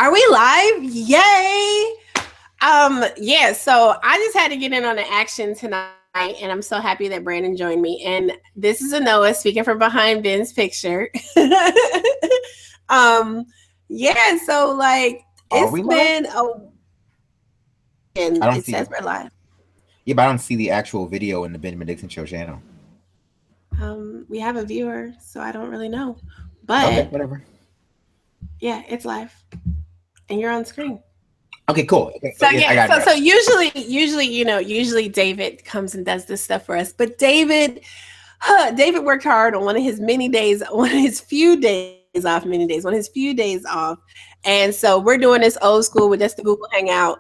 Are we live? Yay! Yeah, so I just had to get in on the action tonight, and I'm so happy that Brandon joined me. And this is Anoa speaking from behind Ben's picture. Yeah, so like it's been and it says we're live. Yeah, but I don't see the actual video in the Benjamin Dixon Show channel. We have a viewer, so I don't really know. But okay, whatever. Yeah, it's live. And you're on screen. Okay, cool. Okay, so yeah, so usually David comes and does this stuff for us. But David worked hard on one of his few days off. And so we're doing this old school with just the Google Hangout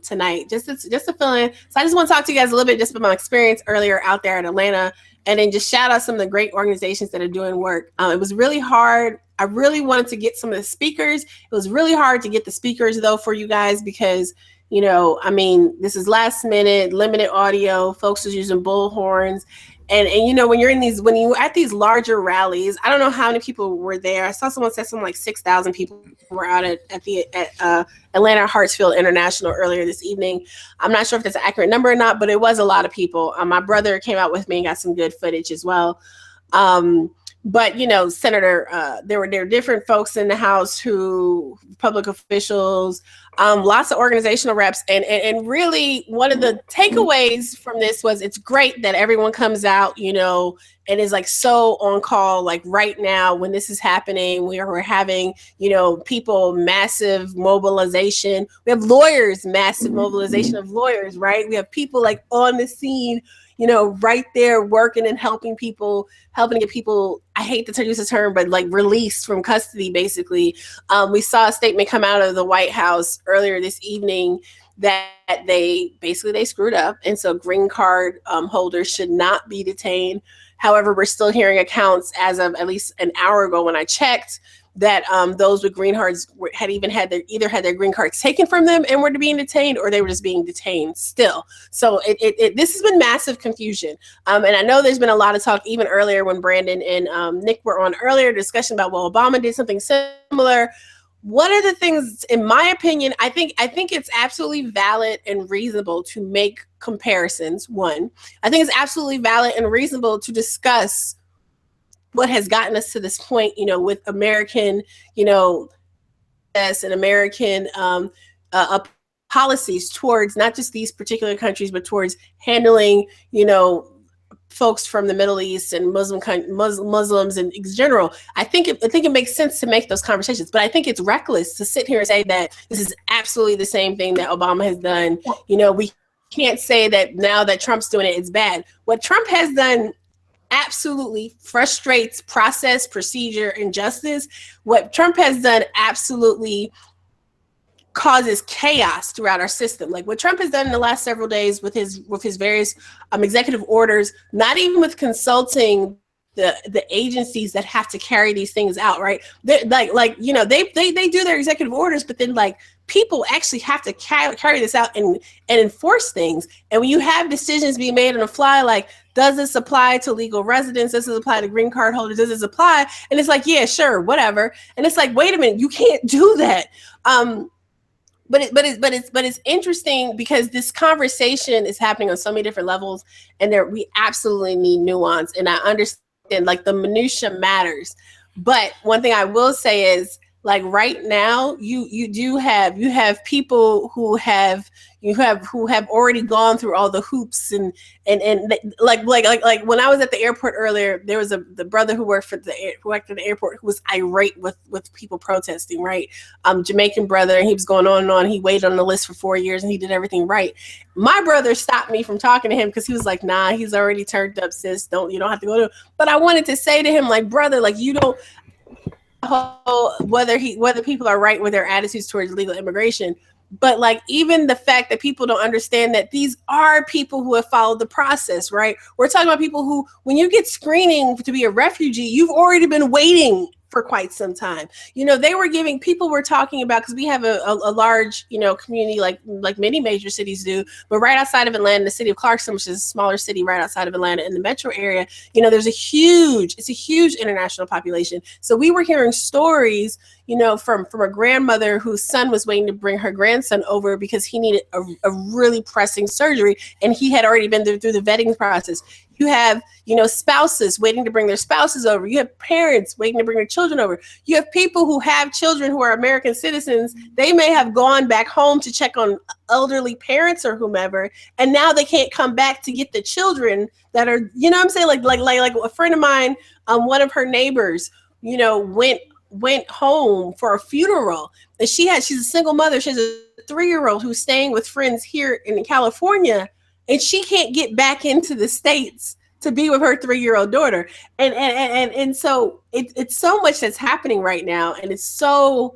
tonight, just to fill in. So I just want to talk to you guys a little bit just about my experience earlier out there in Atlanta, and then just shout out some of the great organizations that are doing work. It was really hard. I really wanted to get some of the speakers. It was really hard to get the speakers though for you guys because, this is last minute, limited audio. Folks was using bullhorns. And when you're at these larger rallies, I don't know how many people were there. I saw someone said something like 6,000 people were out at Atlanta Hartsfield International earlier this evening. I'm not sure if that's an accurate number or not, but it was a lot of people. My brother came out with me and got some good footage as well. But Senator, there were different folks in the House public officials, lots of organizational reps, and really one of the takeaways from this was it's great that everyone comes out, and is like so on call. Like right now, when this is happening, we're having people massive mobilization. We have lawyers, massive mobilization of lawyers, right? We have people like on the scene. Right there working and helping to get people, I hate to use the term, but like released from custody, basically. We saw a statement come out of the White House earlier this evening that they screwed up. And so green card holders should not be detained. However, we're still hearing accounts as of at least an hour ago when I checked that those with green cards had their green cards taken from them and were being detained, or they were just being detained still. So this has been massive confusion. And I know there's been a lot of talk even earlier when Brandon and Nick were on earlier discussion about, well, Obama did something similar. One of the things, in my opinion, I think it's absolutely valid and reasonable to make comparisons. One, I think it's absolutely valid and reasonable to discuss what has gotten us to this point, with American, and American policies towards not just these particular countries, but towards handling, folks from the Middle East and Muslims in general. I think it makes sense to make those conversations, but I think it's reckless to sit here and say that this is absolutely the same thing that Obama has done. We can't say that now that Trump's doing it, it's bad. What Trump has done absolutely frustrates process, procedure, and justice. What Trump has done absolutely causes chaos throughout our system. Like what Trump has done in the last several days with his various executive orders, not even with consulting the agencies that have to carry these things out, right? They do their executive orders, but then like people actually have to carry this out and enforce things. And when you have decisions being made on the fly, like, does this apply to legal residents? Does this apply to green card holders? Does this apply? And it's like, yeah, sure, whatever. And it's like, wait a minute, you can't do that. But it's interesting because this conversation is happening on so many different levels, and we absolutely need nuance. And I understand like the minutia matters. But one thing I will say is, like right now, you have people who have already gone through all the hoops and like when I was at the airport earlier, there was the brother who worked at the airport who was irate with people protesting, right? Jamaican brother, and he was going on and on. He waited on the list for 4 years and he did everything right. My brother stopped me from talking to him because he was like, nah, he's already turned up, sis. You don't have to go to him. But I wanted to say to him, like, brother, like you don't. Whether people are right with their attitudes towards legal immigration, but like even the fact that people don't understand that these are people who have followed the process, right? We're talking about people who, when you get screening to be a refugee, you've already been waiting for quite some time. You know, they were giving, people were talking about, because we have a large, you know, community like many major cities do, but right outside of Atlanta, the city of Clarkston, which is a smaller city right outside of Atlanta in the metro area, you know, it's a huge international population. So we were hearing stories, you know, from a grandmother whose son was waiting to bring her grandson over because he needed a really pressing surgery, and he had already been through the vetting process. You have, you know, spouses waiting to bring their spouses over. You have parents waiting to bring their children over. You have people who have children who are American citizens. They may have gone back home to check on elderly parents or whomever, and now they can't come back to get the children that are, you know what I'm saying? Like a friend of mine, one of her neighbors, you know, went home for a funeral, and she's a single mother. She has a 3-year-old who's staying with friends here in California, and she can't get back into the States to be with her 3-year-old daughter. And so it's so much that's happening right now. And it's so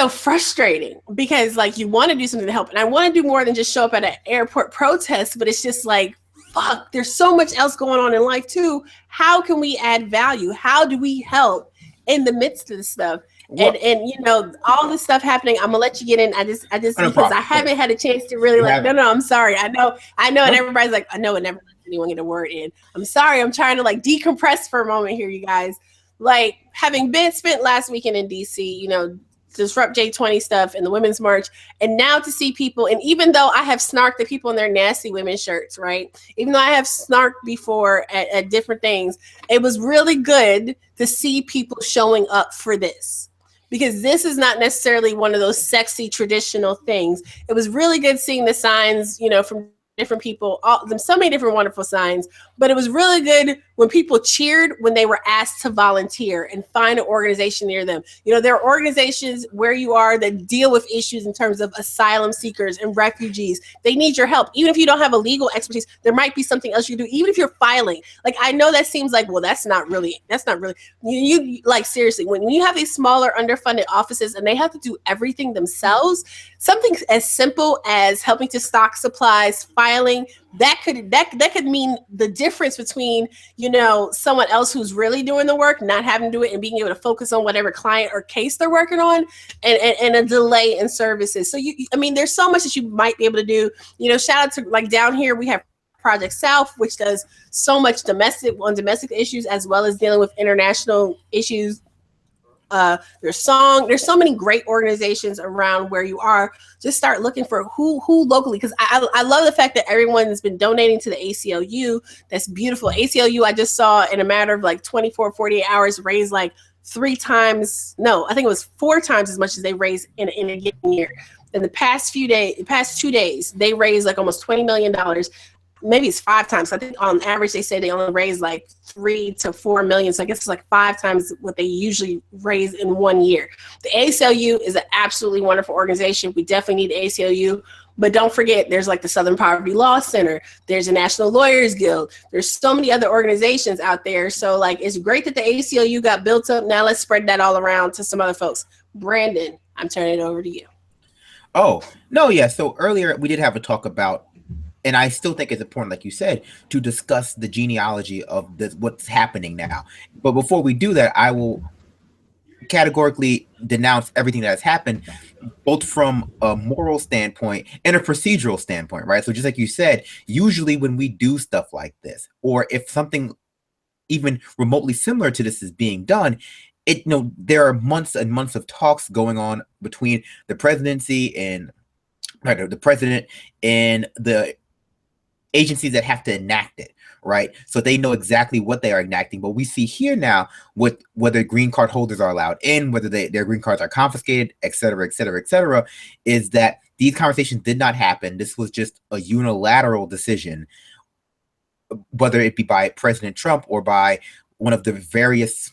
frustrating because, like, you want to do something to help. And I want to do more than just show up at an airport protest, but it's just like, fuck, there's so much else going on in life too. How can we add value? How do we help in the midst of this stuff? And you know, all this stuff happening, I'm gonna let you get in. I just because I haven't had a chance to really no, I'm sorry. I know, and everybody's like, I know, it never lets anyone get a word in. I'm sorry, I'm trying to like decompress for a moment here, you guys. Like, having spent last weekend in DC, you know, Disrupt J20 stuff and the Women's March, and now to see people, and even though I have snarked at people in their nasty women's shirts, right? Even though I have snarked before at different things, it was really good to see people showing up for this. Because this is not necessarily one of those sexy traditional things. It was really good seeing the signs, you know, from different people, so many different wonderful signs, but it was really good when people cheered when they were asked to volunteer and find an organization near them. You know, there are organizations where you are that deal with issues in terms of asylum seekers and refugees. They need your help. Even if you don't have a legal expertise, there might be something else you do. Even if you're filing, like, I know that seems like, well, that's not really, you like, seriously, when you have these smaller underfunded offices and they have to do everything themselves, something as simple as helping to stock supplies, filing, that could mean the difference between, you know, someone else who's really doing the work, not having to do it, and being able to focus on whatever client or case they're working on, and a delay in services. So I mean, there's so much that you might be able to do. You know, shout out to, like, down here we have Project South, which does so much domestic issues as well as dealing with international issues. There's so many great organizations around where you are. Just start looking for who locally, because I love the fact that everyone's been donating to the ACLU. That's beautiful. ACLU, I just saw in a matter of like 24, 48 hours raise like 4 times as much as they raised in a given year. In the past 2 days, they raised like almost $20 million. Maybe it's 5 times. I think on average they say they only raise like 3 to 4 million. So I guess it's like 5 times what they usually raise in 1 year. The ACLU is an absolutely wonderful organization. We definitely need the ACLU. But don't forget, there's like the Southern Poverty Law Center. There's the National Lawyers Guild. There's so many other organizations out there. So, like, it's great that the ACLU got built up. Now let's spread that all around to some other folks. Brandon, I'm turning it over to you. Oh, no, yeah. So earlier we did have a talk about, and I still think it's important, like you said, to discuss the genealogy of what's happening now. But before we do that, I will categorically denounce everything that has happened, both from a moral standpoint and a procedural standpoint, right? So just like you said, usually when we do stuff like this, or if something even remotely similar to this is being done, there are months and months of talks going on between the presidency and the president and the agencies that have to enact it, right? So they know exactly what they are enacting. But we see here now with whether green card holders are allowed in, whether their green cards are confiscated, et cetera, et cetera, et cetera, is that these conversations did not happen. This was just a unilateral decision, whether it be by President Trump or by one of the various,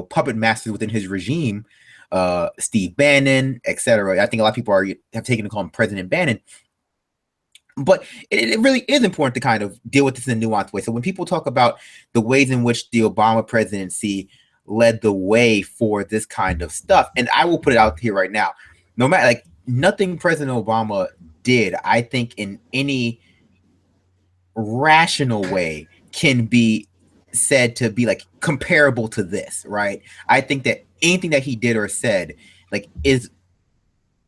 puppet masters within his regime, Steve Bannon, et cetera. I think a lot of people have taken to call him President Bannon. But it really is important to kind of deal with this in a nuanced way. So when people talk about the ways in which the Obama presidency led the way for this kind of stuff, and I will put it out here right now, no matter, nothing President Obama did, I think in any rational way can be said to be like comparable to this, right? I think that anything that he did or said like is,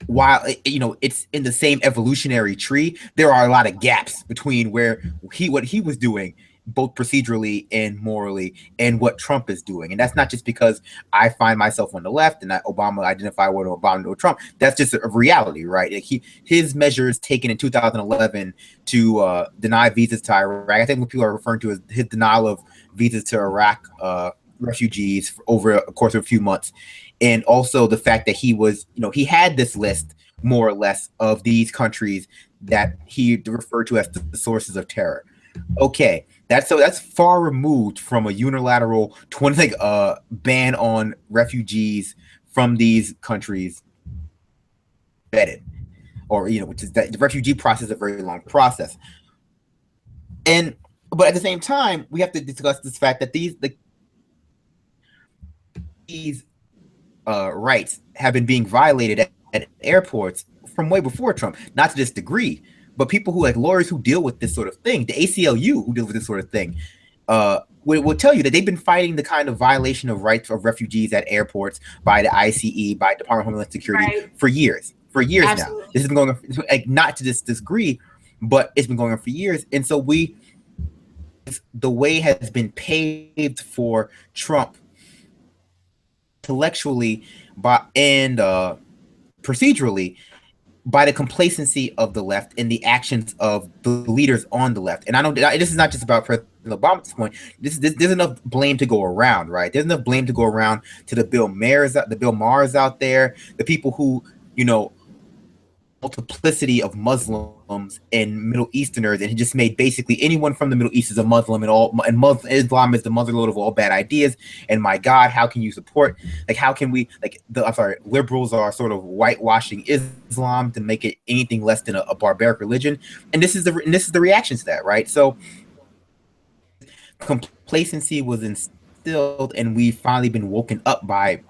while it's in the same evolutionary tree, there are a lot of gaps between what he was doing both procedurally and morally and what Trump is doing. And that's not just because I find myself on the left and that Obama identify with Obama or Trump. That's just a reality, right? Like his measures taken in 2011 to deny visas to Iraq, I think what people are referring to as his denial of visas to Iraq refugees over a course of a few months. And also the fact that he had this list more or less of these countries that he referred to as the sources of terror. Okay, that's far removed from a unilateral ban on refugees from these countries vetted, or which is that the refugee process is a very long process. But at the same time, we have to discuss this fact that these rights have been being violated at airports from way before Trump, not to this degree. But people who like lawyers who deal with this sort of thing, the ACLU who deal with this sort of thing, will tell you that they've been fighting the kind of violation of rights of refugees at airports by the ICE, by Department of Homeland Security for years. Absolutely. Now. This has been going on, like, not to this degree, but it's been going on for years. And so the way has been paved for Trump intellectually and procedurally by the complacency of the left and the actions of the leaders on the left. And this is not just about President Obama at this point. There's enough blame to go around, right? There's enough blame to go around to the Bill Maher's out there, the people who, multiplicity of Muslims and Middle Easterners, and he just made basically anyone from the Middle East is a Muslim, and Islam is the motherlode of all bad ideas. And my God, how can you support? Like, how can we? Liberals are sort of whitewashing Islam to make it anything less than a barbaric religion, and this is the reaction to that, right? So complacency was instilled, and we've finally been woken up by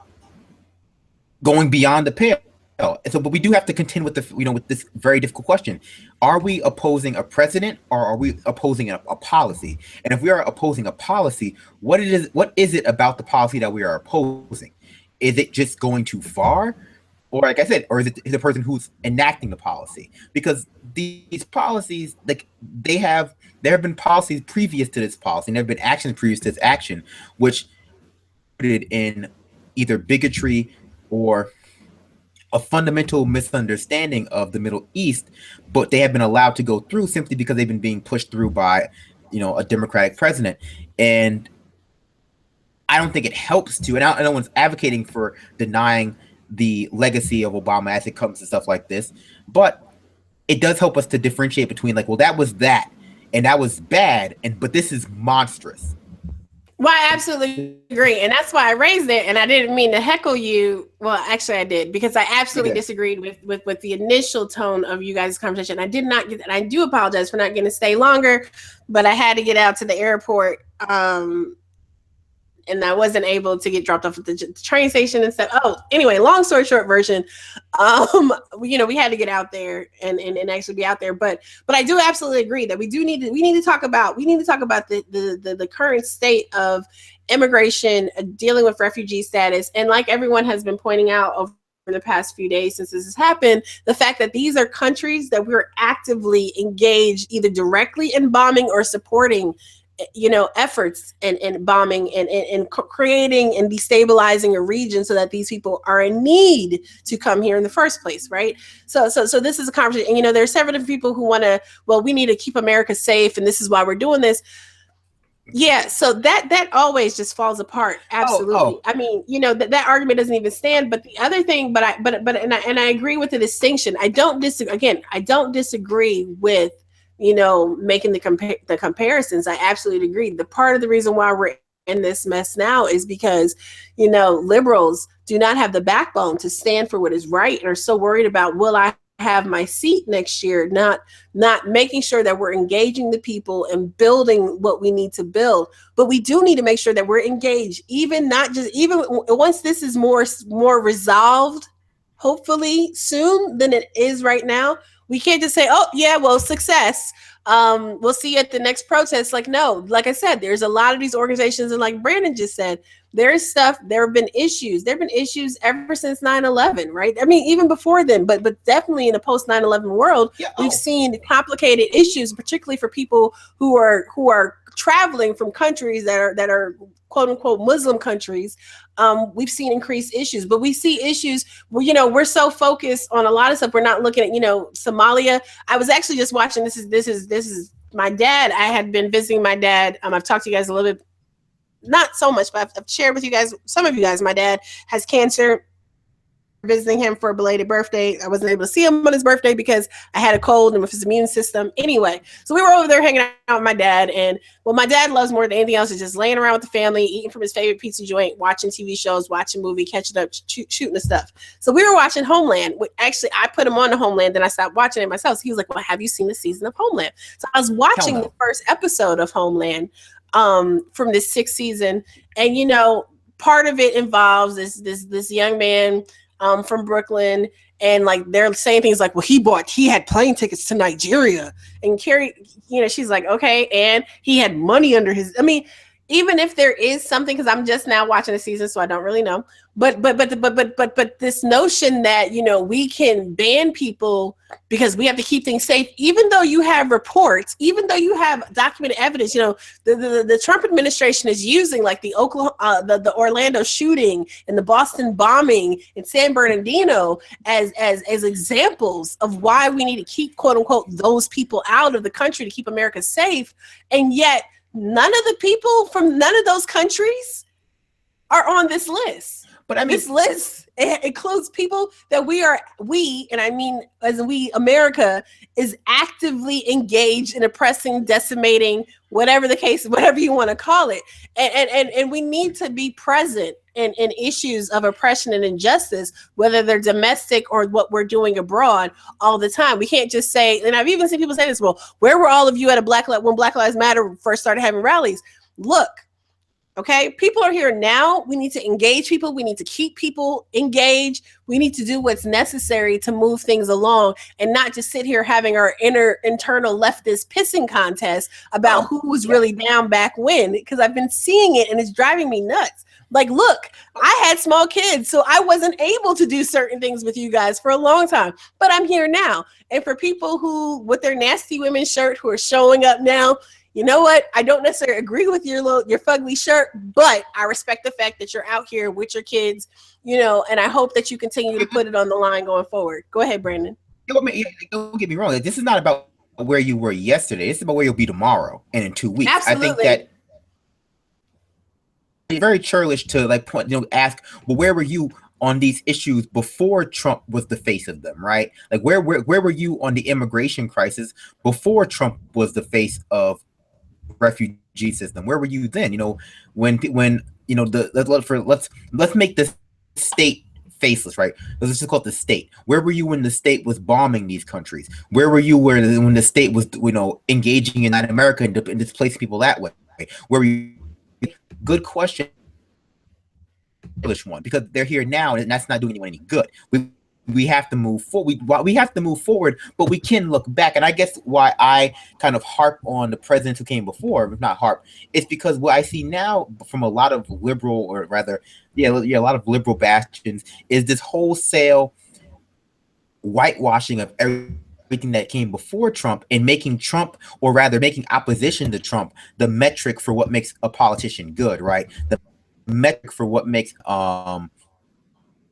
going beyond the pale. So, but we do have to contend with with this very difficult question: are we opposing a president, or are we opposing a policy? And if we are opposing a policy, what is it about the policy that we are opposing? Is it just going too far, or like I said, or is it the person who's enacting the policy? Because these policies, like there have been policies previous to this policy, and there have been actions previous to this action, which rooted in either bigotry or a fundamental misunderstanding of the Middle East, but they have been allowed to go through simply because they've been being pushed through by, a Democratic president. And I don't think it helps to, and no one's advocating for denying the legacy of Obama as it comes to stuff like this, but it does help us to differentiate between that was that, and that was bad, but this is monstrous. Well, I absolutely agree. And that's why I raised it. And I didn't mean to heckle you. Well, actually I did, because I absolutely disagreed with the initial tone of you guys' conversation. I did not get that. I do apologize for not getting to stay longer, but I had to get out to the airport. And I wasn't able to get dropped off at the train station and stuff. Oh, anyway, long story short version, we had to get out there and actually be out there. But I do absolutely agree that we need to talk about the current state of immigration, dealing with refugee status. And like everyone has been pointing out over the past few days since this has happened, the fact that these are countries that we're actively engaged either directly in bombing or supporting efforts and bombing and creating and destabilizing a region so that these people are in need to come here in the first place, right? So this is a conversation, and there are several different people who want to, we need to keep America safe, and this is why we're doing this. Yeah, so that always just falls apart. Absolutely. I mean, that argument doesn't even stand. But the other thing, but I agree with the distinction. I don't disagree with making the comparisons. I absolutely agree. The part of the reason why we're in this mess now is because, liberals do not have the backbone to stand for what is right and are so worried about, will I have my seat next year, not making sure that we're engaging the people and building what we need to build. But we do need to make sure that we're engaged, even once this is more resolved, hopefully soon than it is right now. We can't just say, oh yeah, well, success. We'll see you at the next protest. Like, no, like I said, there's a lot of these organizations, and like Brandon just said, there's stuff, there have been issues. There have been issues ever since 9/11, right? I mean, even before then, but definitely in a post 9/11 world, we've seen complicated issues, particularly for people who are traveling from countries that are quote unquote Muslim countries. We've seen increased issues, but we see issues where, you know, we're so focused on a lot of stuff. We're not looking at, you know, Somalia. I was actually just watching, this is my dad. I had been visiting my dad. I've talked to you guys a little bit, not so much, but I've shared with you guys, some of you guys, my dad has cancer. Visiting him for a belated birthday. I wasn't able to see him on his birthday because I had a cold and with his immune system. Anyway, so we were over there hanging out with my dad, and what my dad loves more than anything else is just laying around with the family, eating from his favorite pizza joint, watching TV shows, watching movie, catching up, shooting the stuff. So we were watching Homeland. Actually, I put him on to Homeland, then I stopped watching it myself. So he was like, well, have you seen the season of Homeland? So I was watching the first episode of Homeland from this 6th season, and you know, part of it involves this young man from Brooklyn, and like they're saying things like, well, he had plane tickets to Nigeria, and Carrie, you know, she's like, okay, and he had money under his, I mean, even if there is something, because I'm just now watching the season, so I don't really know, but this notion that, you know, we can ban people because we have to keep things safe, even though you have reports, even though you have documented evidence. You know, the Trump administration is using like the the Orlando shooting and the Boston bombing in San Bernardino as examples of why we need to keep, quote unquote, those people out of the country to keep America safe, and yet none of the people from none of those countries are on this list. But I mean, this list, it includes people that we, and I mean, as we, America, is actively engaged in oppressing, decimating, whatever the case, whatever you want to call it. And we need to be present in issues of oppression and injustice, whether they're domestic or what we're doing abroad, all the time. We can't just say, and I've even seen people say this, well, where were all of you at when Black Lives Matter first started having rallies? Look, okay, people are here now. We need to engage people. We need to keep people engaged. We need to do what's necessary to move things along, and not just sit here having our internal leftist pissing contest about who was really down back when, because I've been seeing it and it's driving me nuts. Like, look, I had small kids, so I wasn't able to do certain things with you guys for a long time, but I'm here now. And for people who, with their nasty women shirt, who are showing up now, you know what? I don't necessarily agree with your fugly shirt, but I respect the fact that you're out here with your kids, you know, and I hope that you continue to put it on the line going forward. Go ahead, Brandon. Don't get me wrong. This is not about where you were yesterday. It's about where you'll be tomorrow and in 2 weeks. Absolutely. I think that it's very churlish to like point, you know, ask, well, where were you on these issues before Trump was the face of them, right? Like where were you on the immigration crisis before Trump was the face of refugee system? Where were you then? You know, when you know, let's make this state faceless, right? Let's just call it the state. Where were you when the state was bombing these countries? Where were you when the state was, you know, engaging in Latin America and displacing people that way? Where were you? Good question. English one, because they're here now, and that's not doing anyone any good. We have to move forward. We have to move forward, but we can look back. And I guess why I kind of harp on the presidents who came before, if not harp, it's because what I see now from a lot of liberal, or rather, a lot of liberal bastions, is this wholesale whitewashing of everything that came before Trump, and making Trump, or rather making opposition to Trump, the metric for what makes a politician good, right? The metric for what makes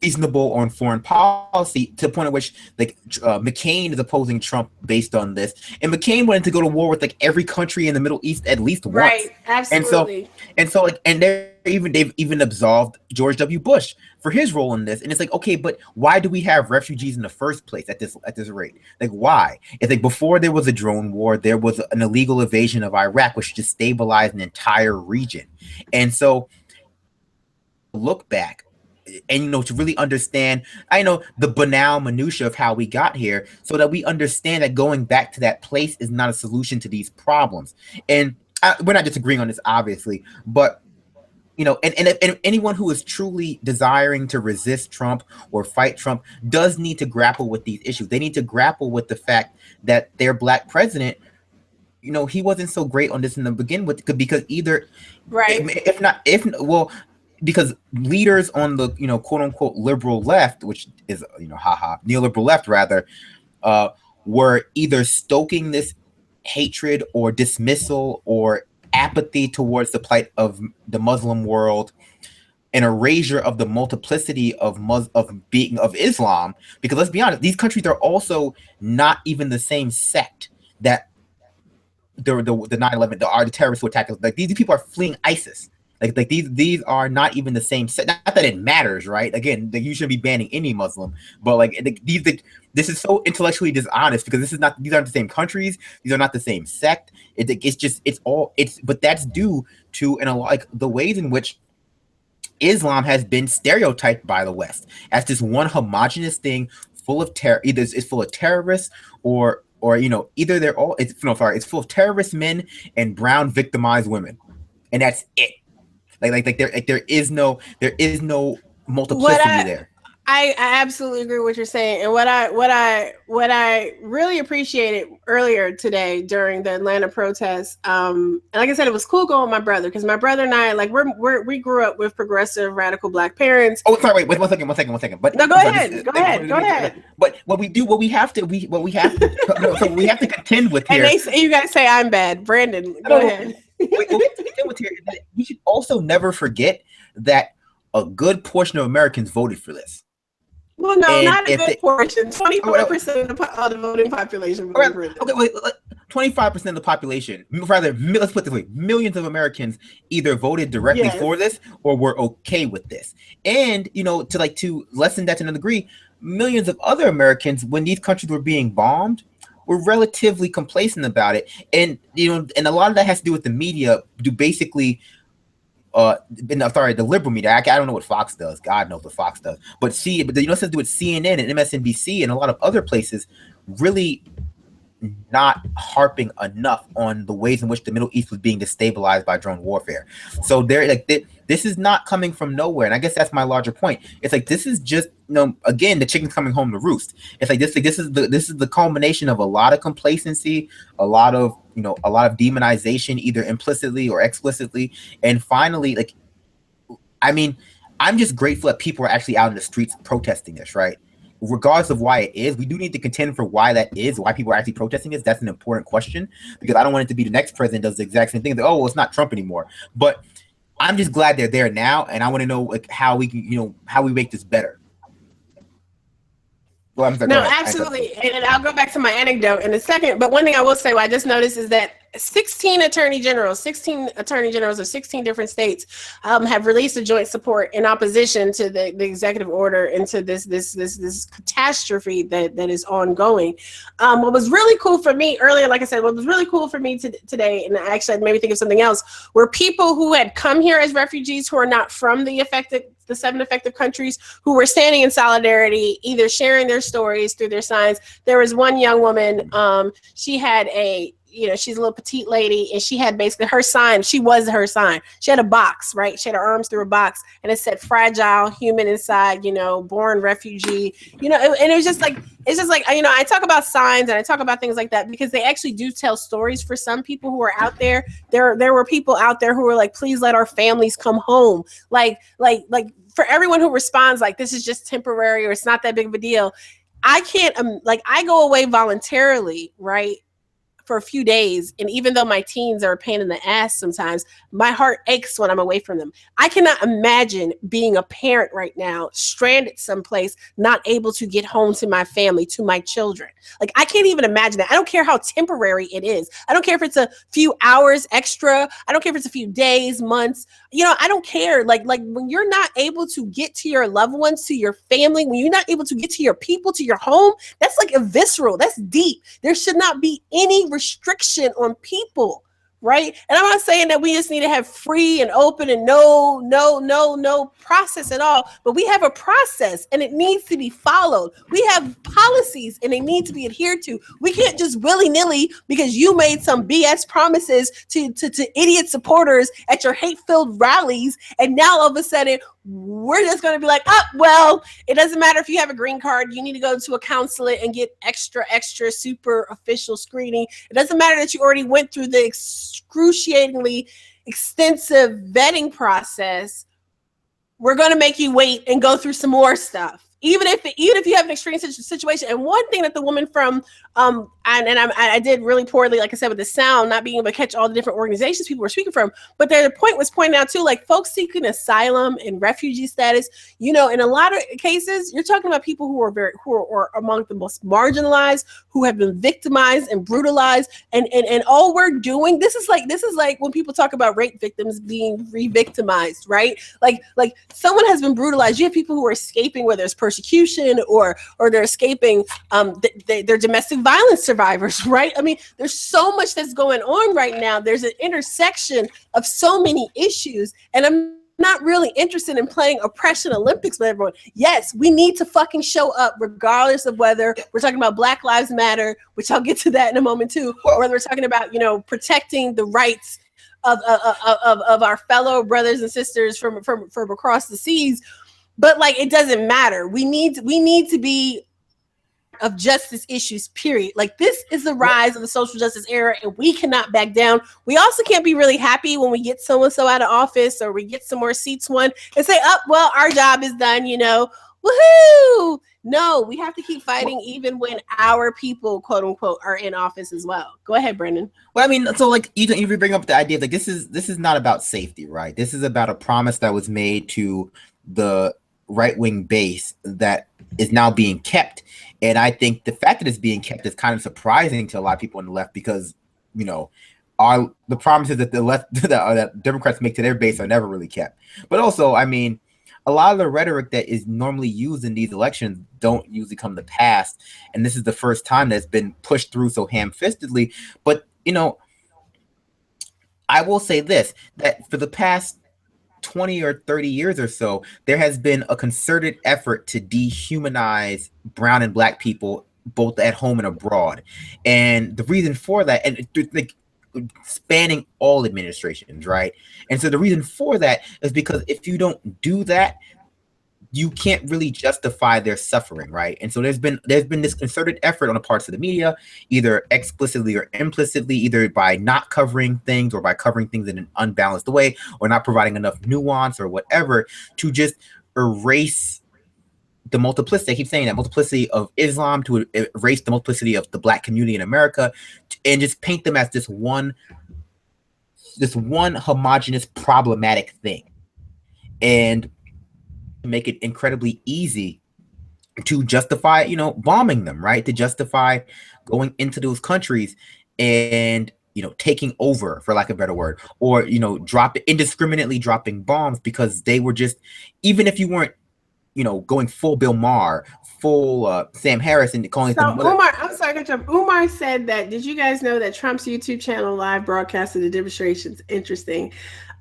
reasonable on foreign policy, to the point at which like McCain is opposing Trump based on this, and McCain wanted to go to war with like every country in the Middle East at least once. Right, absolutely. And they've even absolved George W. Bush for his role in this. And it's like, okay, but why do we have refugees in the first place at this rate? Like, why? It's like before there was a drone war, there was an illegal invasion of Iraq, which just stabilized an entire region. And so look back, and, you know, to really understand, I know the banal minutia of how we got here, so that we understand that going back to that place is not a solution to these problems. And we're not disagreeing on this, obviously, but you know, and anyone who is truly desiring to resist Trump or fight Trump does need to grapple with these issues. They need to grapple with the fact that their black president, you know, he wasn't so great on this in the begin with, because either, Right. well, because leaders on the, you know, quote unquote liberal left, which is, you know, neoliberal left rather, were either stoking this hatred or dismissal or apathy towards the plight of the Muslim world, an erasure of the multiplicity of Islam. Because let's be honest, these countries are also not even the same sect that the 9/11, the terrorists who attacked us. Like, these people are fleeing ISIS. Like these are not even the same set. Not that it matters, right? Again, you shouldn't be banning any Muslim, but like this is so intellectually dishonest, because these aren't the same countries. These are not the same sect. But that's due to, and like the ways in which Islam has been stereotyped by the West as this one homogenous thing full of terror. Either it's full of terrorists or you know, either it's full of terrorist men and brown victimized women, and that's it. There is no multiplicity there. I absolutely agree with what you're saying. And what I really appreciated earlier today during the Atlanta protests, and like I said, it was cool going with my brother, because my brother and I, like, we grew up with progressive radical black parents. Oh, sorry, wait, one second. But no, go ahead. But what we have to contend with here. And you guys say I'm bad, Brandon. Go ahead. What we have to contend with here is that we should also never forget that a good portion of Americans voted for this. Well, no, not a good portion. 24% of the voting population voted for this. Okay, wait, 25% of the population, rather, let's put it this way, millions of Americans either voted directly for this or were okay with this. And, you know, to lessen that to another degree, millions of other Americans, when these countries were being bombed, were relatively complacent about it. And, you know, and a lot of that has to do with the media, the liberal media. I don't know what Fox does. God knows what Fox does. But you know, it has to do with CNN and MSNBC and a lot of other places really not harping enough on the ways in which the Middle East was being destabilized by drone warfare. So this is not coming from nowhere. And I guess that's my larger point. It's like, this is just, you know, again, the chicken's coming home to roost. It's like this is the culmination of a lot of complacency, a lot of demonization, either implicitly or explicitly. And finally, like, I mean, I'm just grateful that people are actually out in the streets protesting this, right? Regardless of why it is, we do need to contend for why that is, why people are actually protesting this. That's an important question, because I don't want it to be the next president does the exact same thing. Oh, well, it's not Trump anymore. But I'm just glad they're there now, and I want to know, like, how we can, you know, how we make this better. Well, I'm sorry, no, absolutely. And I'll go back to my anecdote in a second. But one thing I will say, what I just noticed is that 16 attorney generals of 16 different states have released a joint support in opposition to the executive order and to this catastrophe that is ongoing. What was really cool for me earlier, like I said, what was really cool for me today, and actually it made me think of something else, were people who had come here as refugees who are not from the 7 affected countries, who were standing in solidarity, either sharing their stories through their signs. There was one young woman, she had she's a little petite lady, and she had basically her sign. She was her sign. She had a box, right? She had her arms through a box, and it said "fragile human inside," you know, born refugee, you know. And it's just like, you know, I talk about signs and I talk about things like that because they actually do tell stories for some people who are out there. There were people out there who were like, "Please let our families come home." Like for everyone who responds like this is just temporary or it's not that big of a deal. I can't I go away voluntarily, right, for a few days, and even though my teens are a pain in the ass sometimes, my heart aches when I'm away from them. I cannot imagine being a parent right now, stranded someplace, not able to get home to my family, to my children. Like, I can't even imagine that. I don't care how temporary it is. I don't care if it's a few hours extra. I don't care if it's a few days, months. You know, I don't care. Like when you're not able to get to your loved ones, to your family, when you're not able to get to your people, to your home, that's like a visceral, that's deep. There should not be any restriction on people right? And I'm not saying that we just need to have free and open and no process at all, but we have a process and it needs to be followed. We have policies and they need to be adhered to. We can't just willy-nilly because you made some BS promises to idiot supporters at your hate-filled rallies, and now all of a sudden we're just going to be like, oh, well, it doesn't matter if you have a green card. You need to go to a consulate and get extra super official screening. It doesn't matter that you already went through the excruciatingly extensive vetting process. We're going to make you wait and go through some more stuff. Even if you have an extreme situation. And one thing that the woman from I did really poorly, like I said, with the sound, not being able to catch all the different organizations people were speaking from, but their point was pointing out too, like folks seeking asylum and refugee status, in a lot of cases, you're talking about people who are among the most marginalized, who have been victimized and brutalized, and all we're doing, this is like when people talk about rape victims being re-victimized, right? Like someone has been brutalized. You have people who are escaping, whether it's persecution or they're escaping their domestic violence survivors, right? I mean, there's so much that's going on right now. There's an intersection of so many issues, and I'm not really interested in playing oppression Olympics with everyone. Yes, we need to fucking show up regardless of whether we're talking about Black Lives Matter, which I'll get to that in a moment too, or whether we're talking about, protecting the rights of our fellow brothers and sisters from across the seas. But like, it doesn't matter. We need to be of justice issues, period. Like, this is the rise of the social justice era, and we cannot back down. We also can't be really happy when we get so-and-so out of office or we get some more seats won and say, oh, well, our job is done, woohoo. No, we have to keep fighting even when our people, quote unquote, are in office as well. Go ahead, Brendan. Well, I mean, so like you bring up the idea of like this is not about safety, right? This is about a promise that was made to the right-wing base that is now being kept. And I think the fact that it's being kept is kind of surprising to a lot of people on the left because, the promises that the left, that Democrats make to their base are never really kept. But also, I mean, a lot of the rhetoric that is normally used in these elections don't usually come to pass. And this is the first time that's been pushed through so ham-fistedly. But, I will say this, that for the past 20 or 30 years or so, there has been a concerted effort to dehumanize brown and black people, both at home and abroad. And the reason for that, and like spanning all administrations, right? And so the reason for that is because if you don't do that, you can't really justify their suffering, right? And so there's been this concerted effort on the parts of the media, either explicitly or implicitly, either by not covering things or by covering things in an unbalanced way or not providing enough nuance or whatever to just erase the multiplicity. I keep saying that multiplicity of Islam, to erase the multiplicity of the black community in America, and just paint them as this one homogenous problematic thing. And make it incredibly easy to justify, bombing them, right? To justify going into those countries and, taking over, for lack of a better word, or, indiscriminately dropping bombs because they were just, even if you weren't, going full Bill Maher, full Sam Harris and calling them. Umar, I'm sorry to jump. Umar said that, did you guys know that Trump's YouTube channel live broadcasted the demonstrations? Interesting.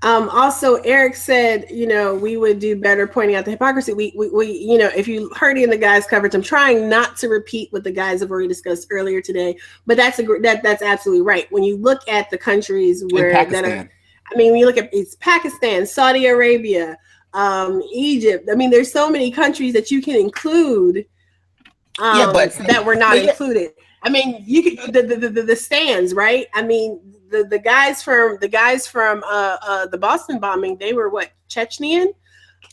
Also, Eric said, we would do better pointing out the hypocrisy. We if you heard in the guys' coverage, I'm trying not to repeat what the guys have already discussed earlier today, but that's absolutely right. When you look at the countries when you look at it's Pakistan, Saudi Arabia, Egypt. I mean, there's so many countries that you can include that were not included. I mean, you could the stands, right? I mean, the guys from the Boston bombing, they were what, Chechnyan,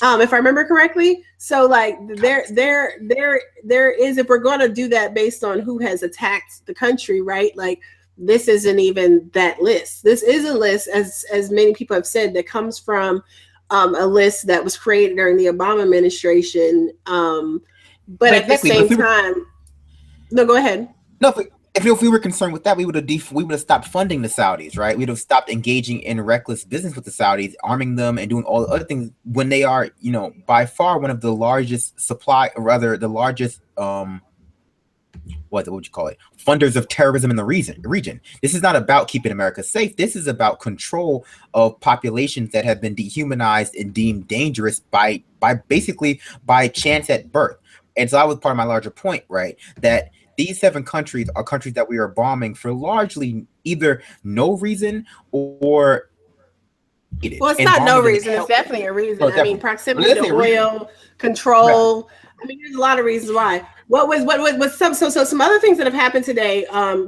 if I remember correctly. So like there is, if we're going to do that based on who has attacked the country, right? Like, this isn't even that list. This is a list, as many people have said, that comes from a list that was created during the Obama administration. But at the same time, no, go ahead. No, if we were concerned with that, we would have stopped funding the Saudis, right? We'd have stopped engaging in reckless business with the Saudis, arming them and doing all the other things when they are, by far one of the largest what would you call it? Funders of terrorism in the region. This is not about keeping America safe. This is about control of populations that have been dehumanized and deemed dangerous by basically by chance at birth. And so that was part of my larger point, right? That these 7 countries are countries that we are bombing for largely either no reason or well, it's not no reason. It's definitely a reason. Oh, I mean, proximity to oil, control. Right. I mean, there's a lot of reasons why. What was some other things that have happened today?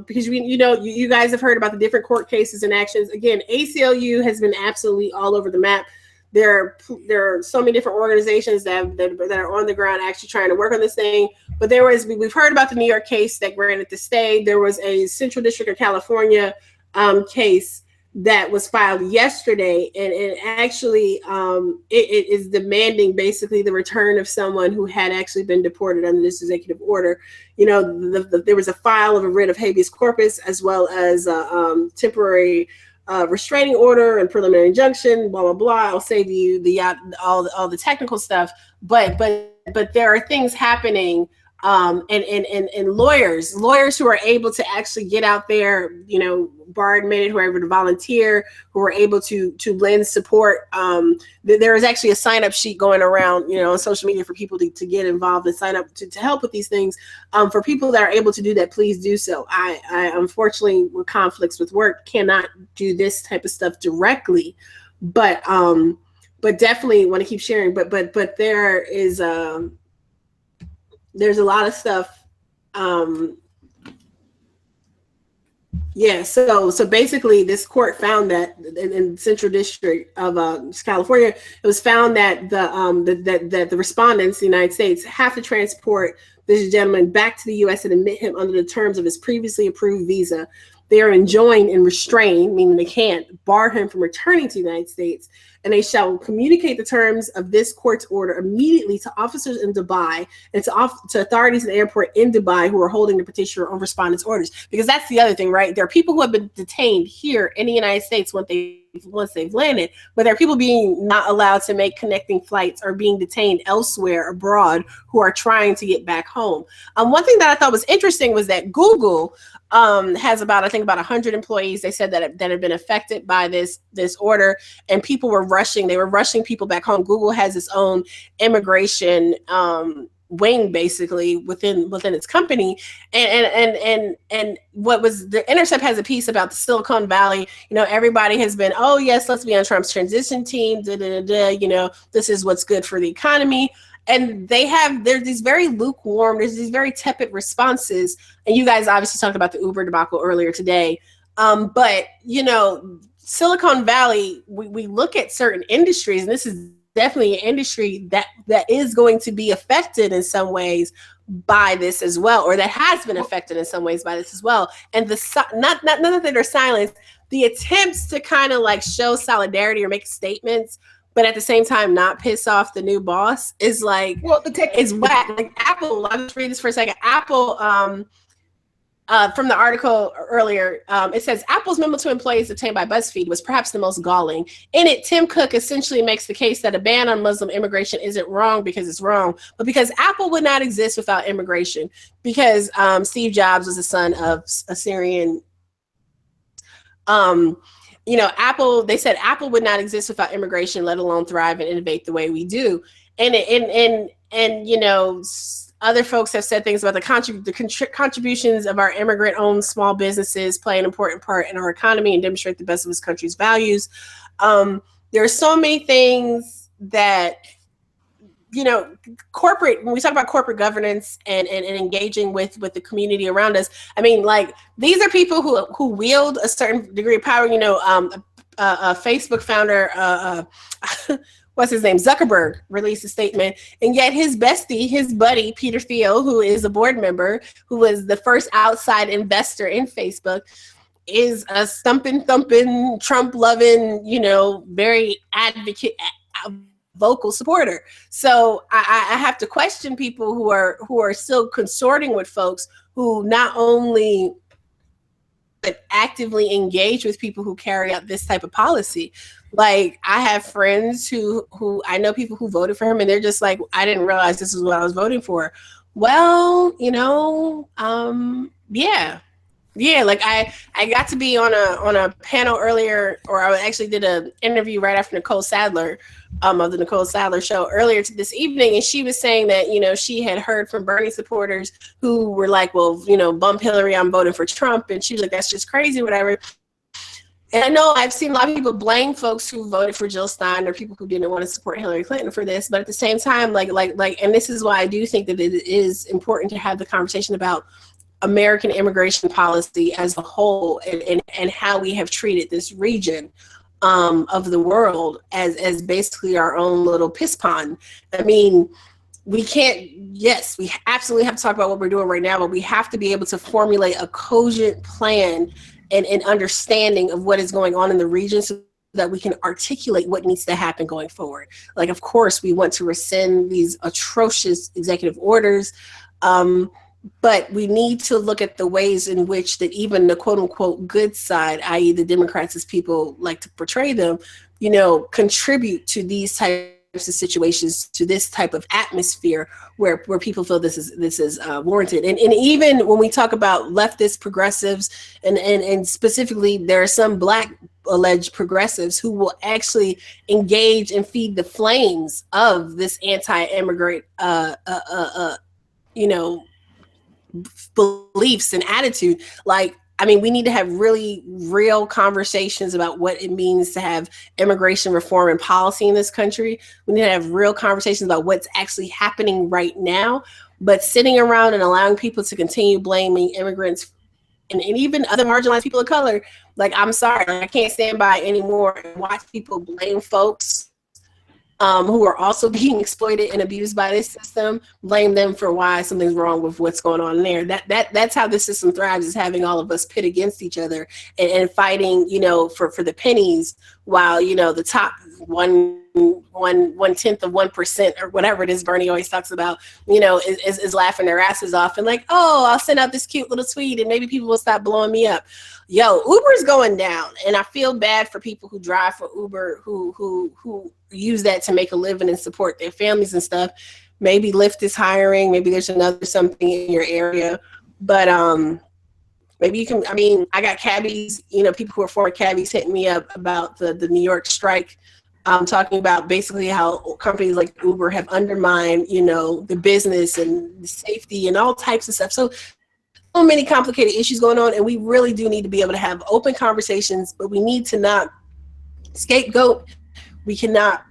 Because you guys have heard about the different court cases and actions. Again, ACLU has been absolutely all over the map. There are so many different organizations that are on the ground actually trying to work on this thing. But we've heard about the New York case that granted the stay. There was a Central District of California case that was filed yesterday, and actually it is demanding basically the return of someone who had actually been deported under this executive order. There was a file of a writ of habeas corpus, as well as temporary restraining order and preliminary injunction, blah blah blah. I'll save you all the technical stuff, but there are things happening. And lawyers who are able to actually get out there, bar admitted, who are able to volunteer, who are able to lend support. There is actually a sign up sheet going around, on social media for people to get involved and sign up to help with these things. For people that are able to do that, please do so. I unfortunately, with conflicts with work, cannot do this type of stuff directly, but definitely want to keep sharing. But there is there's a lot of stuff. So basically this court found that in Central District of California, it was found that the respondents, the United States, have to transport this gentleman back to the U.S. and admit him under the terms of his previously approved visa. They are enjoined and restrained, meaning they can't bar him from returning to the United States, and they shall communicate the terms of this court's order immediately to officers in Dubai and to authorities in the airport in Dubai who are holding the petitioner on respondents' orders. Because that's the other thing, right? There are people who have been detained here in the United States once they've landed, but there are people being not allowed to make connecting flights or being detained elsewhere abroad who are trying to get back home. One thing that I thought was interesting was that Google has about 100 employees. They said that have been affected by this order, and people were rushing. They were rushing people back home. Google has its own immigration wing, basically within its company, and what was The Intercept has a piece about the Silicon Valley. Everybody has been, oh yes, let's be on Trump's transition team. This is what's good for the economy. And there's these very lukewarm, there's these very tepid responses. And you guys obviously talked about the Uber debacle earlier today. But Silicon Valley, we look at certain industries, and this is definitely an industry that is going to be affected in some ways by this as well, or that has been affected in some ways by this as well. And not that they're silenced, the attempts to kind of like show solidarity or make statements, but at the same time not piss off the new boss is like, well, is whack. Like Apple, I'll just read this for a second. Apple, from the article earlier, it says Apple's memo to employees obtained by BuzzFeed was perhaps the most galling. In it, Tim Cook essentially makes the case that a ban on Muslim immigration isn't wrong because it's wrong, but because Apple would not exist without immigration, because Steve Jobs was the son of a Syrian. Apple, they said Apple would not exist without immigration, let alone thrive and innovate the way we do. And other folks have said things about the contributions of our immigrant-owned small businesses play an important part in our economy and demonstrate the best of this country's values. There are so many things that, corporate, when we talk about corporate governance and engaging with the community around us, I mean, like, these are people who wield a certain degree of power. A Facebook founder, what's his name? Zuckerberg released a statement, and yet his bestie, his buddy, Peter Thiel, who is a board member, who was the first outside investor in Facebook, is a thumping, Trump-loving, very advocate, vocal supporter. So I have to question people who are still consorting with folks who not only actively engage with people who carry out this type of policy. Like, I have friends who I know people who voted for him, and they're just like, I didn't realize this is what I was voting for. Well, yeah, like I got to be on a panel earlier, or I actually did an interview right after Nicole Sadler, of the Nicole Sadler show earlier to this evening, and she was saying that she had heard from Bernie supporters who were like, well, bump Hillary, I'm voting for Trump, and she was like, that's just crazy, whatever. And I know I've seen a lot of people blame folks who voted for Jill Stein or people who didn't want to support Hillary Clinton for this, but at the same time, like, and this is why I do think that it is important to have the conversation about American immigration policy as a whole, and how we have treated this region of the world as basically our own little piss pond. I mean, we can't, yes, we absolutely have to talk about what we're doing right now, but we have to be able to formulate a cogent plan and understanding of what is going on in the region so that we can articulate what needs to happen going forward. Like, of course, we want to rescind these atrocious executive orders, but we need to look at the ways in which that even the quote unquote good side, i.e. the Democrats as people like to portray them, contribute to these types of situations, to this type of atmosphere where people feel this is warranted. And even when we talk about leftist progressives and specifically there are some Black alleged progressives who will actually engage and feed the flames of this anti-immigrant beliefs and attitude. Like, I mean, we need to have really real conversations about what it means to have immigration reform and policy in this country. We need to have real conversations about what's actually happening right now. But sitting around and allowing people to continue blaming immigrants and even other marginalized people of color, like, I'm sorry, I can't stand by anymore and watch people blame folks who are also being exploited and abused by this system, blame them for why something's wrong with what's going on there. That's how the system thrives, is having all of us pit against each other and fighting, for the pennies, while, the top 1/10 of 1% or whatever it is Bernie always talks about, is laughing their asses off and like, oh, I'll send out this cute little tweet and maybe people will stop blowing me up. Yo, Uber's going down, and I feel bad for people who drive for Uber who use that to make a living and support their families and stuff. Maybe Lyft is hiring, maybe there's another something in your area, but maybe you can, I mean, I got cabbies, people who are former cabbies hitting me up about the New York strike, talking about basically how companies like Uber have undermined, the business and the safety and all types of stuff. So many complicated issues going on, and we really do need to be able to have open conversations, but we need to not scapegoat. We cannot,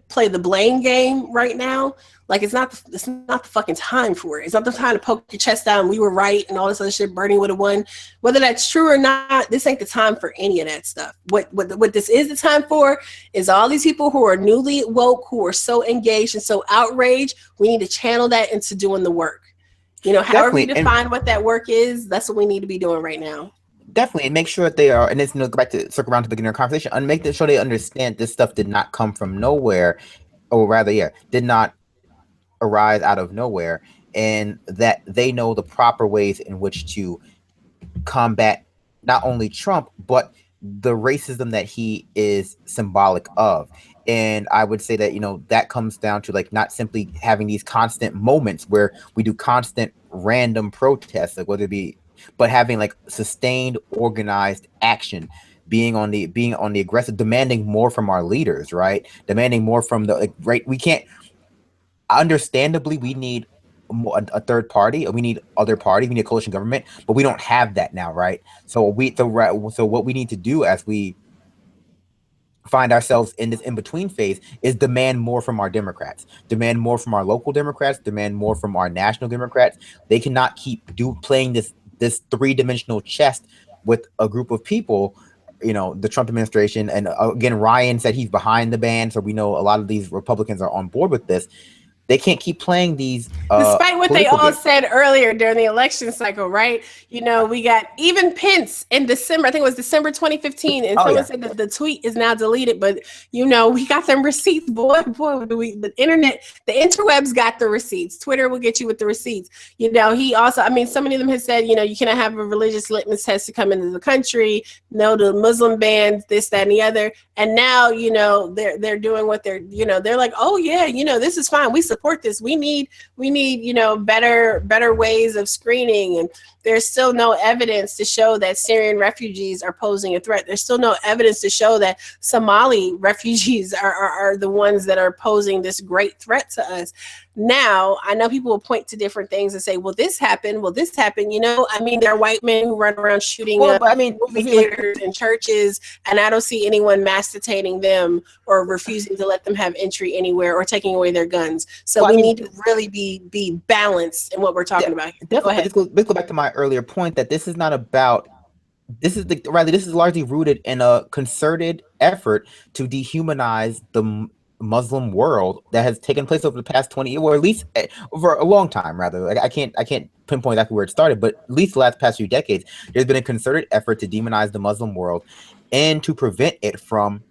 play the blame game right now. Like, it's not the fucking time for it. It's not the time to poke your chest down. We were right and all this other shit. Bernie would have won. Whether that's true or not, this ain't the time for any of that stuff. What this is the time for is all these people who are newly woke, who are so engaged and so outraged. We need to channel that into doing the work. However you define what that work is, that's what we need to be doing right now. Definitely, and make sure that they are, and it's go back to circle around to the beginning of the conversation, and make sure they understand this stuff did not come from nowhere, or rather, did not arise out of nowhere, and that they know the proper ways in which to combat not only Trump but the racism that he is symbolic of. And I would say that that comes down to like not simply having these constant moments where we do constant random protests, like whether it be, but having like sustained organized action, being on the aggressive, demanding more from our leaders, right? Demanding more from we can't, understandably, we need a third party, or we need other parties, we need a coalition government, but we don't have that now, right? So what we need to do as we find ourselves in this in-between phase is demand more from our Democrats, demand more from our local Democrats, demand more from our national Democrats. They cannot keep playing this three-dimensional chess with a group of people, the Trump administration. And again, Ryan said he's behind the ban, so we know a lot of these Republicans are on board with this. They can't keep playing these Despite what they all gain. said earlier during the election cycle, right? You know, we got even Pence in December, I think it was December 2015, and someone said that the tweet is now deleted, but you know, we got them receipts. Boy, the interwebs got the receipts. Twitter will get you with the receipts. You know, he also, I mean, so many of them have said, you know, you cannot have a religious litmus test to come into the country. No, the Muslim bans, this, that, and the other. And now, you know, they're doing what they're, you know, they're like, oh yeah, you know, this is fine. We support this. We need, you know, better ways of screening. And there's still no evidence to show that Syrian refugees are posing a threat. There's still no evidence to show that Somali refugees are the ones that are posing this great threat to us. Now, I know people will point to different things and say, well, this happened. You know, I mean, there are white men who run around shooting movie theaters and churches, and I don't see anyone masticating them or refusing to let them have entry anywhere or taking away their guns. So we need to really be balanced in what we're talking about here. Go ahead. Let's go back to my earlier point that this is not about, this is largely rooted in a concerted effort to dehumanize the Muslim world that has taken place over the past 20 years, or at least over a long time, rather. Like I can't pinpoint exactly where it started, but at least the past few decades, there's been a concerted effort to demonize the Muslim world and to prevent it from,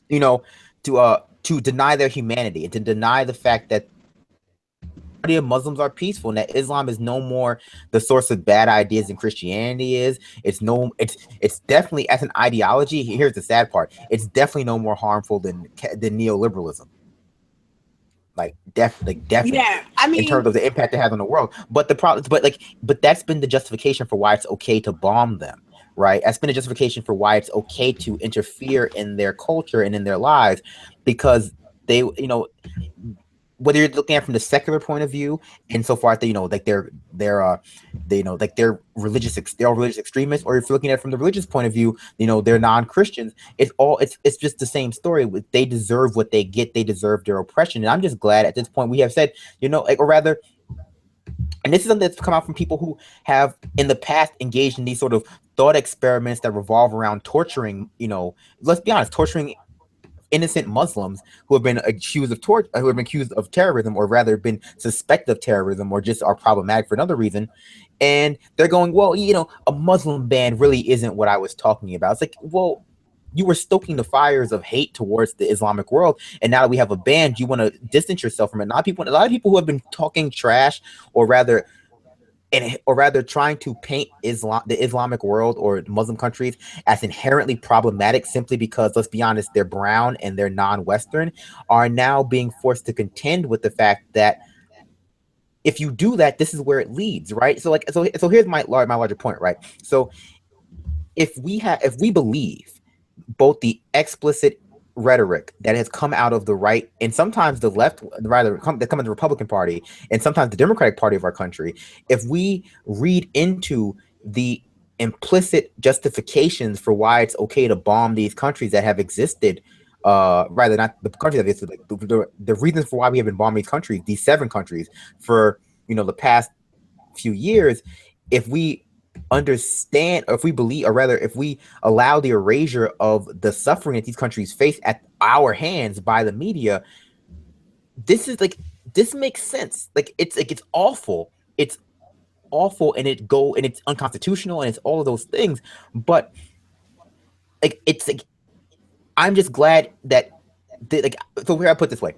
you know, to deny their humanity and to deny the fact that of Muslims are peaceful and that Islam is no more the source of bad ideas than Christianity is. It's definitely, as an ideology, here's the sad part, it's definitely no more harmful than neoliberalism. Like definitely. Yeah, I mean, in terms of the impact it has on the world. But the problem, but that's been the justification for why it's okay to bomb them, right? That's been a justification for why it's okay to interfere in their culture and in their lives, because they, you know, whether you're looking at it from the secular point of view, insofar as they, you know, like they're religious extremists, or if you're looking at it from the religious point of view, you know, they're non-Christians. It's just the same story. They deserve what they get. They deserve their oppression. And I'm just glad at this point we have said, you know, like, or rather, and this is something that's come out from people who have in the past engaged in these sort of thought experiments that revolve around torturing, you know, let's be honest, torturing innocent Muslims who have been accused of terrorism, or rather been suspected of terrorism, or just are problematic for another reason. And they're going, well, you know, a Muslim ban really isn't what I was talking about. It's like, well, you were stoking the fires of hate towards the Islamic world, and now that we have a ban, you want to distance yourself from it. A lot of people who have been talking trash, or rather trying to paint the Islamic world or Muslim countries as inherently problematic simply because, let's be honest, they're brown and they're non-Western, are now being forced to contend with the fact that if you do that, this is where it leads, right? So here's my larger point, right? So if we believe both the explicit rhetoric that has come out of the right and sometimes the left, rather that come in the Republican Party and sometimes the Democratic Party of our country, if we read into the implicit justifications for why it's okay to bomb these countries that have existed, rather not the countries that existed, like the reasons for why we have been bombing these countries, these 7 countries, for, you know, the past few years, if we understand, or if we believe, or rather if we allow the erasure of the suffering that these countries face at our hands by the media, this makes sense. Like it's awful, it's and it's unconstitutional, and it's all of those things, but I'm just glad that so here, I put it this way,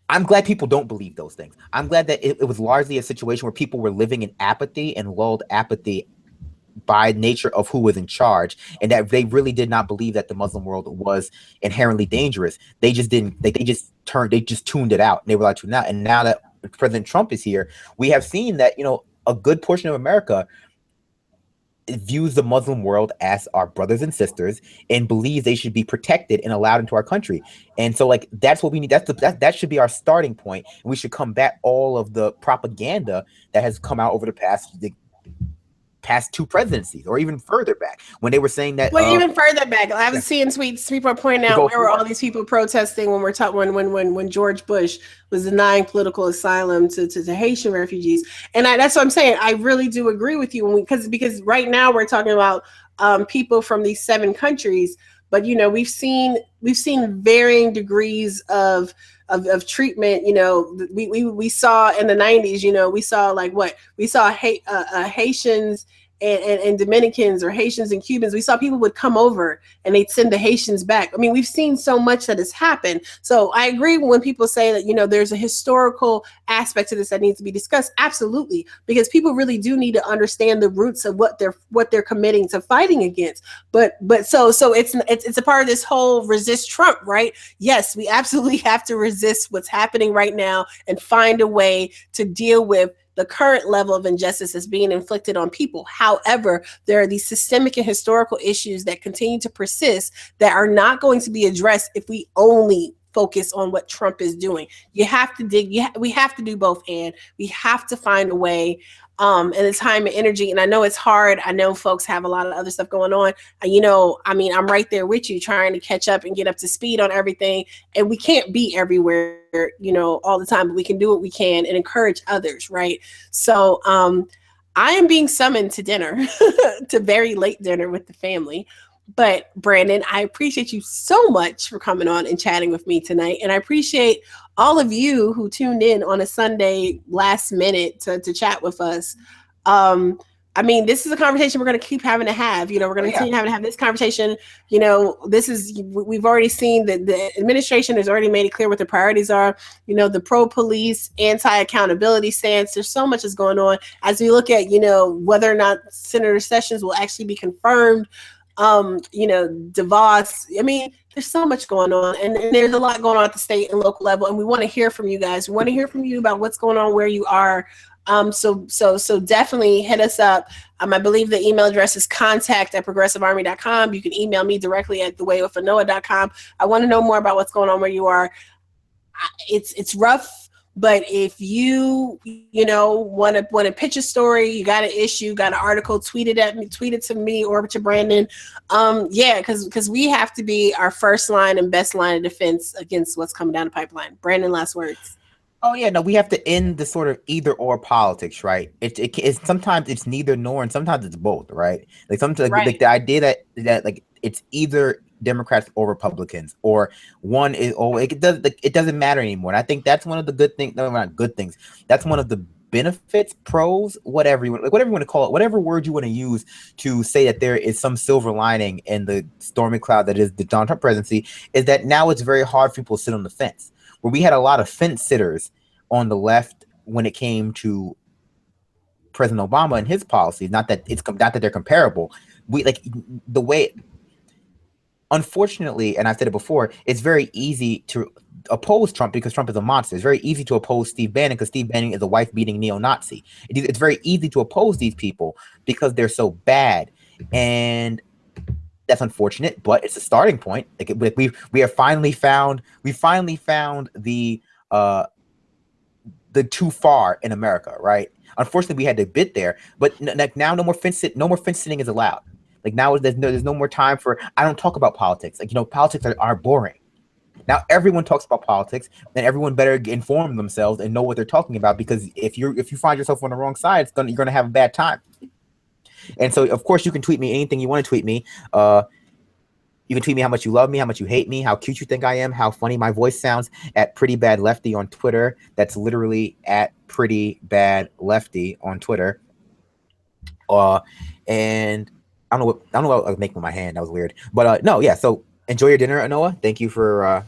I'm glad people don't believe those things. I'm glad that it was largely a situation where people were living in apathy and lulled apathy by nature of who was in charge, and that they really did not believe that the Muslim world was inherently dangerous. They just didn't. They just tuned it out. And they were allowed to now. And now that President Trump is here, we have seen that, you know, a good portion of America views the Muslim world as our brothers and sisters and believes they should be protected and allowed into our country. And so, like, that's what we need. That should be our starting point. And we should combat all of the propaganda that has come out over the past 2 presidencies, or even further back, when they were saying that. Well, even further back, I was seeing tweets. People are pointing out where were all these people protesting when we're talking when George Bush was denying political asylum to Haitian refugees, and that's what I'm saying. I really do agree with you because right now we're talking about people from these 7 countries, but you know, we've seen varying degrees of treatment. You know, we saw in the 90s, you know, we saw like what we saw Haitians and Dominicans, or Haitians and Cubans. We saw people would come over and they'd send the Haitians back. I mean, we've seen so much that has happened. So I agree when people say that, you know, there's a historical aspect to this that needs to be discussed. Absolutely. Because people really do need to understand the roots of what they're committing to fighting against. But so it's a part of this whole resist Trump, right? Yes, we absolutely have to resist what's happening right now and find a way to deal with the current level of injustice that's being inflicted on people. However, there are these systemic and historical issues that continue to persist that are not going to be addressed if we only focus on what Trump is doing. You have to dig. We have to do both, and we have to find a way. And the time and energy. And I know it's hard. I know folks have a lot of other stuff going on. You know, I mean, I'm right there with you, trying to catch up and get up to speed on everything. And we can't be everywhere, you know, all the time, but we can do what we can and encourage others, right? So I am being summoned to dinner, to very late dinner with the family. But Brandon, I appreciate you so much for coming on and chatting with me tonight. And I appreciate all of you who tuned in on a Sunday last minute to chat with us. I mean, this is a conversation we're going to keep having to have. You know, we're going to continue having to have this conversation. You know, we've already seen that the administration has already made it clear what the priorities are. You know, the pro-police, anti-accountability stance. There's so much is going on as we look at, you know, whether or not Senator Sessions will actually be confirmed. You know, DeVos. I mean, there's so much going on, and there's a lot going on at the state and local level, and we want to hear from you guys. We want to hear from you about what's going on where you are. So definitely hit us up. I believe the email address is contact@progressivearmy.com. You can email me directly at thewayofanoa.com. I want to know more about what's going on where you are. It's rough. But if you know, want to pitch a story, you got an issue, got an article, tweet it to me or to Brandon. Yeah, because we have to be our first line and best line of defense against what's coming down the pipeline. Brandon, last words. Oh yeah, no, we have to end the sort of either or politics, right? It's sometimes it's neither nor, and sometimes it's both, right? Like sometimes like the idea that like it's either Democrats or Republicans, or one is, or it doesn't matter anymore. And I think that's one of the good things. No, not good things. That's one of the benefits, pros, whatever you want to call it, whatever word you want to use to say that there is some silver lining in the stormy cloud that is the Donald Trump presidency, is that now it's very hard for people to sit on the fence. Where we had a lot of fence sitters on the left when it came to President Obama and his policies. Not that they're comparable. We like the way. Unfortunately, and I've said it before, it's very easy to oppose Trump because Trump is a monster. It's very easy to oppose Steve Bannon because Steve Bannon is a wife-beating neo-Nazi. It's very easy to oppose these people because they're so bad, and that's unfortunate. But it's a starting point. Like we have finally found the too far in America, right? Unfortunately, we had to bit there, but now no more fence sitting is allowed. Like now there's no more time for, I don't talk about politics. Like, you know, politics are boring. Now everyone talks about politics, and everyone better inform themselves and know what they're talking about, because if you find yourself on the wrong side, you're gonna have a bad time. And so of course you can tweet me anything you want to tweet me. You can tweet me how much you love me, how much you hate me, how cute you think I am, how funny my voice sounds at Pretty Bad Lefty on Twitter. That's literally at Pretty Bad Lefty on Twitter. And I don't know what I was making with my hand. That was weird. But no, yeah. So enjoy your dinner, Anoa. Thank you for.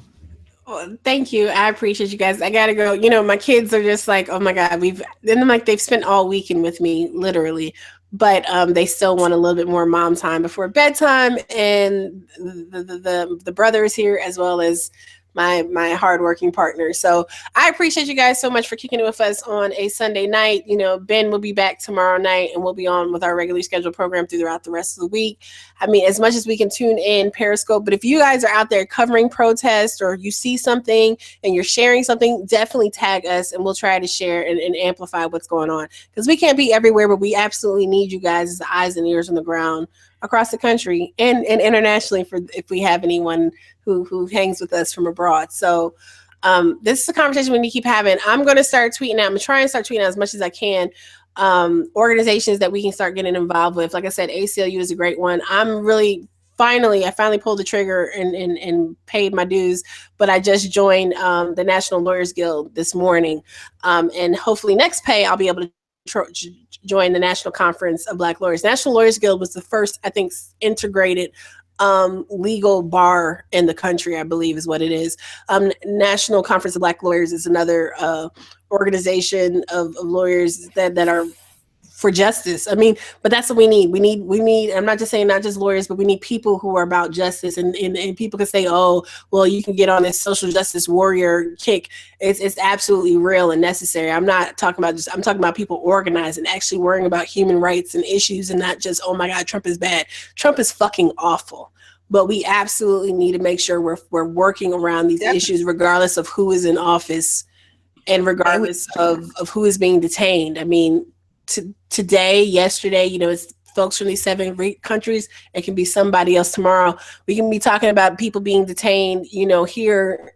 Well, thank you. I appreciate you guys. I gotta go. You know, my kids are just like, oh my god, they've spent all weekend with me, literally. But they still want a little bit more mom time before bedtime, and the brother is here as well as my hardworking partner. So I appreciate you guys so much for kicking it with us on a Sunday night. You know, Ben will be back tomorrow night, and we'll be on with our regularly scheduled program throughout the rest of the week. I mean, as much as we can tune in Periscope, but if you guys are out there covering protests, or you see something and you're sharing something, definitely tag us, and we'll try to share and amplify what's going on, because we can't be everywhere, but we absolutely need you guys as the eyes and ears on the ground across the country and internationally, for if we have anyone who hangs with us from abroad. So this is a conversation we need to keep having. I'm going to start tweeting out. I'm going to try and start tweeting out as much as I can. Organizations that we can start getting involved with. Like I said, ACLU is a great one. I'm really I finally pulled the trigger and paid my dues. But I just joined the National Lawyers Guild this morning, and hopefully next pay I'll be able to join the National Conference of Black Lawyers. National Lawyers Guild was the first, I think, integrated legal bar in the country, I believe is what it is. National Conference of Black Lawyers is another organization of lawyers that are for justice. I mean, but that's what we need. We need, I'm not just saying not just lawyers, but we need people who are about justice, and people can say, oh, well, you can get on this social justice warrior kick. It's absolutely real and necessary. I'm not talking about I'm talking about people organizing, actually worrying about human rights and issues, and not just, oh my God, Trump is bad. Trump is fucking awful. But we absolutely need to make sure we're working around these issues, regardless of who is in office and regardless of who is being detained. I mean, today, yesterday, it's folks from these 7 countries. It can be somebody else tomorrow. We can be talking about people being detained, here,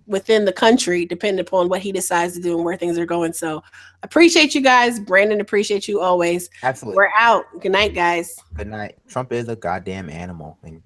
within the country, depending upon what he decides to do and where things are going. So appreciate you guys. Brandon, appreciate you always. Absolutely. We're out. Good night, guys. Good night. Trump is a goddamn animal. And